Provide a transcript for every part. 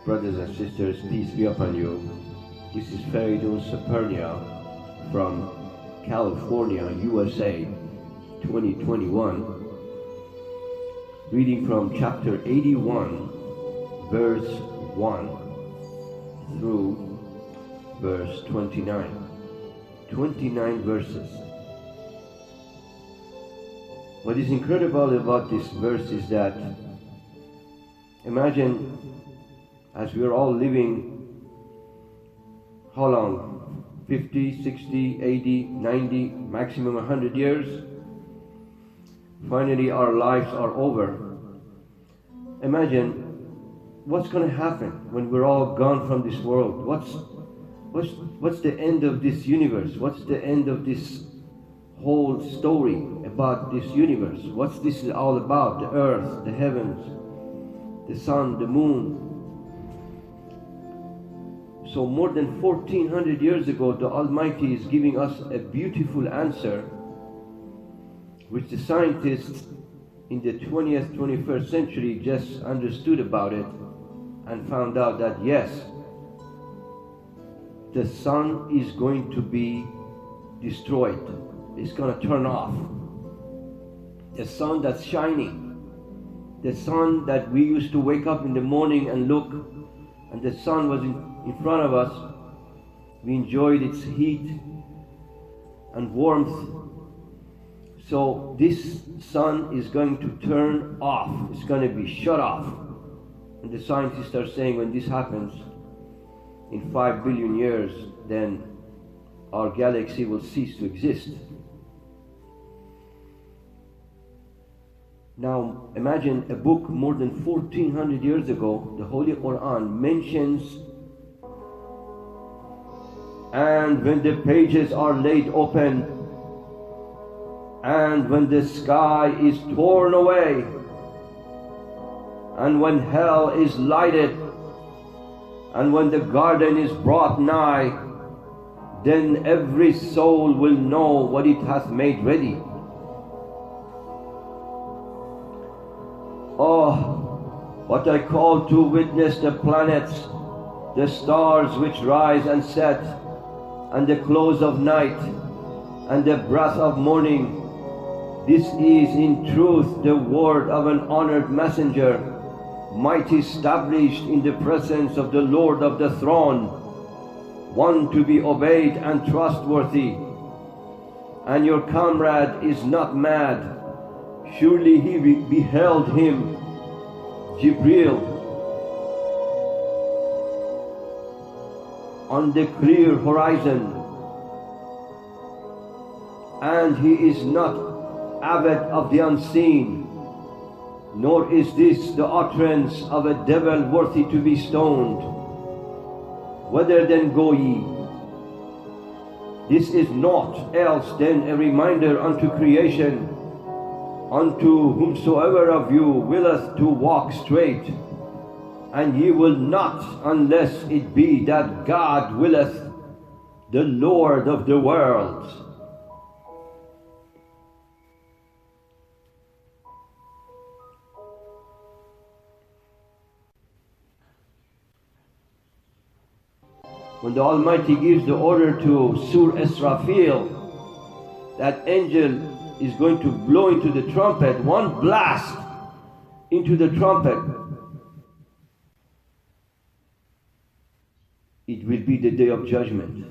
Brothers and sisters, peace be upon you. This is Feridun Sapernia from California, USA, 2021. Reading from chapter 81, verse 1 through verse 29. 29 verses. What is incredible about this verse is that imagine as we are all living, how long? 50, 60, 80, 90, maximum 100 years. Finally our lives are over. Imagine what's going to happen when we're all gone from this world. What's the end of this universe? What's the end of this whole story about this universe? What's this all about? The earth, the heavens, the sun, the moon. So more than 1400 years ago, the Almighty is giving us a beautiful answer, which the scientists in the 20th, 21st century just understood about it and found out that yes, the sun is going to be destroyed. It's going to turn off. The sun that's shining, the sun that we used to wake up in the morning and look, and the sun was in front of us, we enjoyed its heat and warmth. So this sun is going to turn off. It's going to be shut off. And the scientists are saying when this happens, in 5 billion years, then our galaxy will cease to exist. Now imagine a book more than 1400 years ago, the Holy Quran mentions, and when the pages are laid open, and when the sky is torn away, and when hell is lighted, and when the garden is brought nigh, then every soul will know what it hath made ready. Oh, what I call to witness the planets, the stars which rise and set, and the close of night, and the breath of morning. This is in truth the word of an honored messenger, mighty established in the presence of the Lord of the throne, one to be obeyed and trustworthy. And your comrade is not mad. Surely he beheld him, Jibril, on the clear horizon, and he is not avid of the unseen, nor is this the utterance of a devil worthy to be stoned. Whither then go ye? This is naught else than a reminder unto creation, unto whomsoever of you willeth to walk straight, and ye will not unless it be that God willeth, the Lord of the worlds. When the Almighty gives the order to Sur Israfil, that angel is going to blow into the trumpet, one blast into the trumpet, it will be the day of judgment.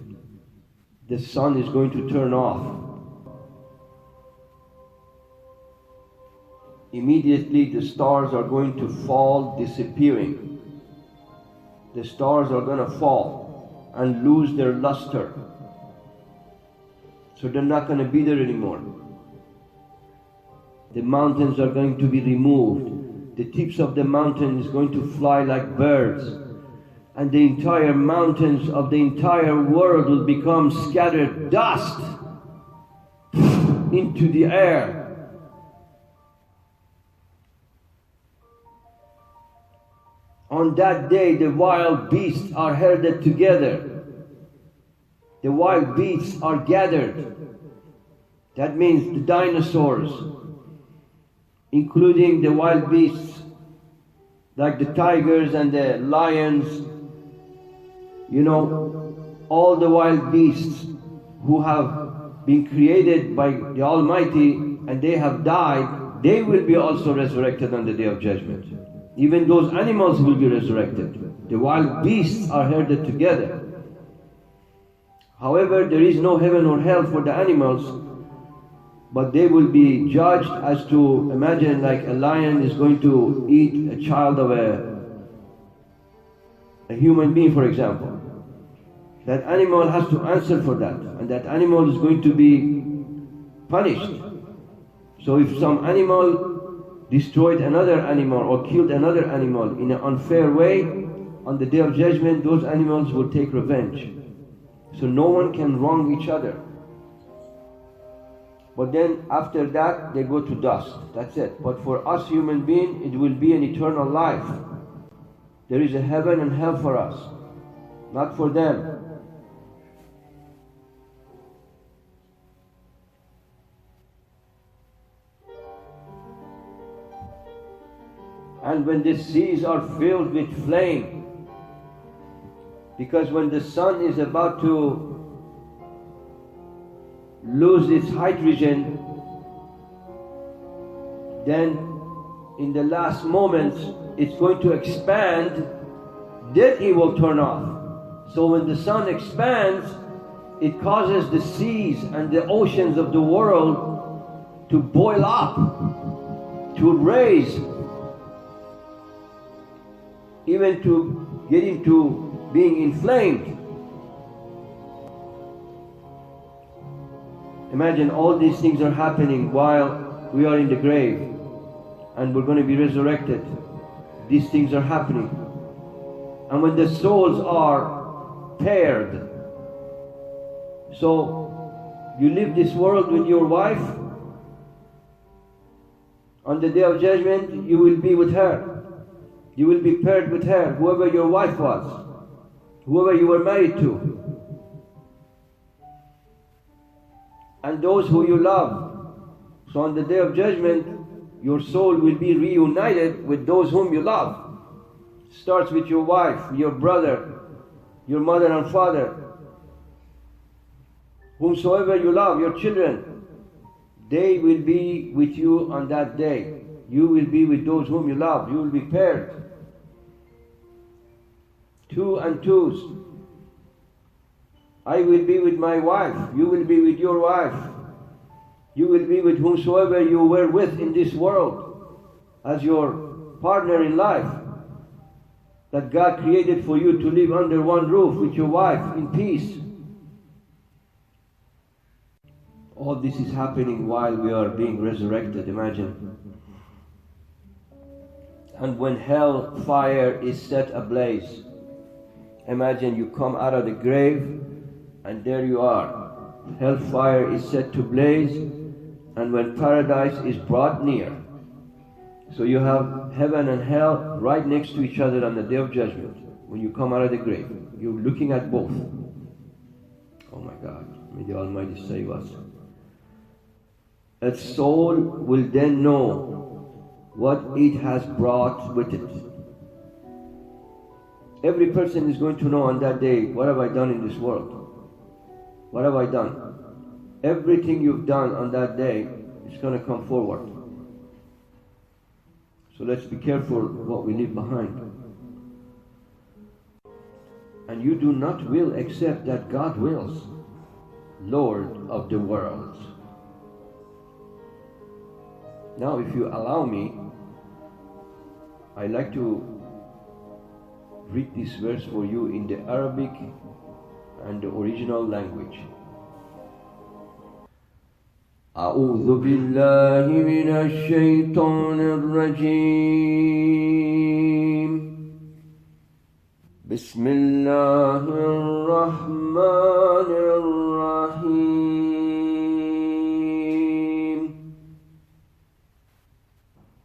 The sun is going to turn off. Immediately the stars are going to fall, disappearing. The stars are going to fall and lose their luster. So they're not going to be there anymore. The mountains are going to be removed. The tips of the mountain is going to fly like birds. And the entire mountains of the entire world will become scattered dust into the air. On that day, the wild beasts are herded together. The wild beasts are gathered. That means the dinosaurs, including the wild beasts, like the tigers and the lions, all the wild beasts who have been created by the Almighty and they have died, they will be also resurrected on the Day of Judgment. Even those animals will be resurrected. The wild beasts are herded together. However, there is no heaven or hell for the animals, but they will be judged as to, imagine like a lion is going to eat a child of a human being, for example. That animal has to answer for that, and that animal is going to be punished. So if some animal destroyed another animal or killed another animal in an unfair way, on the Day of Judgment, those animals will take revenge. So no one can wrong each other. But then after that, they go to dust. That's it. But for us human beings, it will be an eternal life. There is a heaven and hell for us, not for them. And when the seas are filled with flame, because when the sun is about to lose its hydrogen, then in the last moments it's going to expand, then it will turn off. So when the sun expands, it causes the seas and the oceans of the world to boil up, to raise, even to get into being inflamed. Imagine all these things are happening while we are in the grave and we're going to be resurrected. These things are happening. And when the souls are paired, so you leave this world with your wife, on the Day of Judgment you will be with her. You will be paired with her, whoever your wife was, whoever you were married to. And those who you love. So on the Day of Judgment, your soul will be reunited with those whom you love. Starts with your wife, your brother, your mother and father, whomsoever you love, your children. They will be with you on that day. You will be with those whom you love. You will be paired. 2 and 2s. I will be with my wife. You will be with your wife. You will be with whomsoever you were with in this world as your partner in life that God created for you to live under one roof with your wife in peace. All this is happening while we are being resurrected, imagine. And when hell fire is set ablaze, imagine you come out of the grave and there you are. Hellfire is set to blaze, and when paradise is brought near. So you have heaven and hell right next to each other on the Day of Judgment. When you come out of the grave, you're looking at both. Oh my God, may the Almighty save us. A soul will then know what it has brought with it. Every person is going to know on that day, what have I done in this world? What have I done? Everything you've done on that day is going to come forward. So let's be careful what we leave behind. And you do not will except that God wills, Lord of the world. Now if you allow me, I'd like to read this verse for you in the Arabic and the original language. أعوذ بالله من الشيطان الرجيم بسم الله الرحمن الرحيم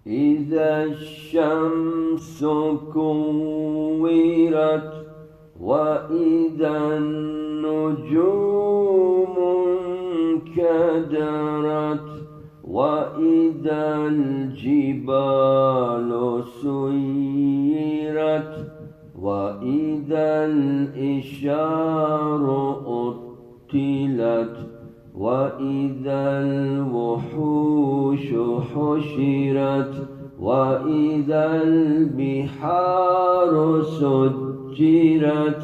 إذا الشمس كورت وإذا النجوم انكدرت وإذا الجبال سيرت وإذا الإشار أطلت وإذا الوحوش حشرت وإذا البحار سجرت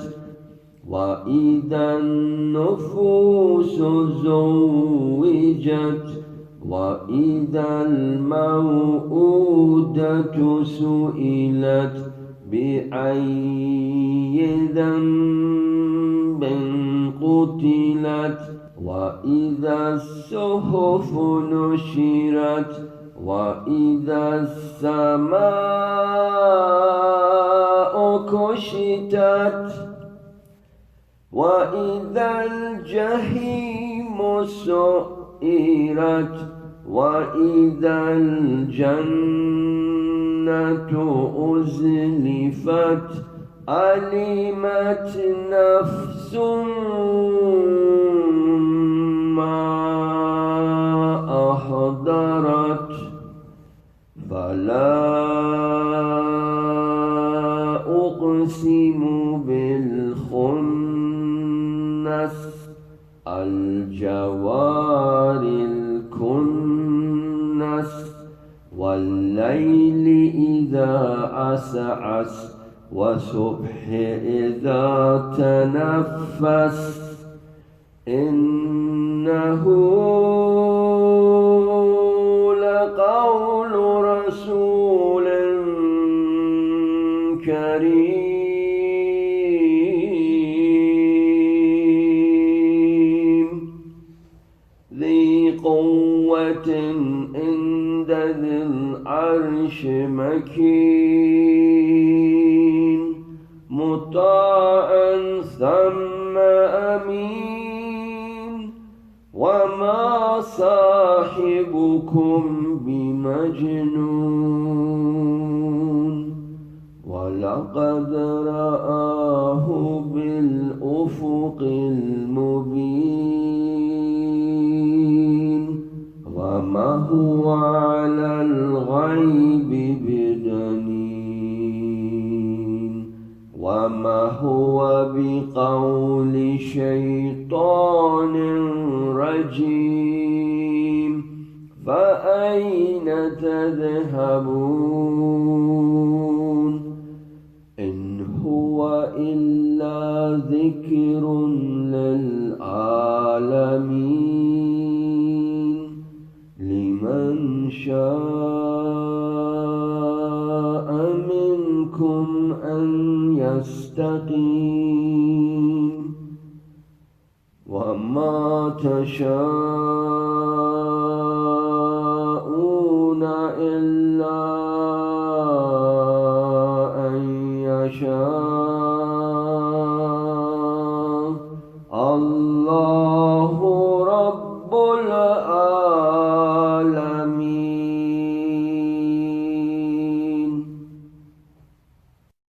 وإذا النفوس زوجت وإذا الموءودة سئلت بأي ذنب قتلت وإذا الصحف نشرت وإذا السماء كشطت وإذا الجحيم سعرت وإذا الجنة أزلفت علمت نفس ما أحضرت فلا أقسم بالخنس الجوار الكنس والليل إذا عسعس والصبح إذا تنفس إنه لقول رسول كريم ذي قوة عند ذي العرش مكين مطاع ثم أمين وما صاحبكم بمجنون ولقد رآه بالأفق المبين وما هو على الغيب بدنين وما هو بقول شيطان رجيم فأين تذهبون إن هو إلا ذكر للعالمين لمن شاء منكم أن يستقيم وما تشاءون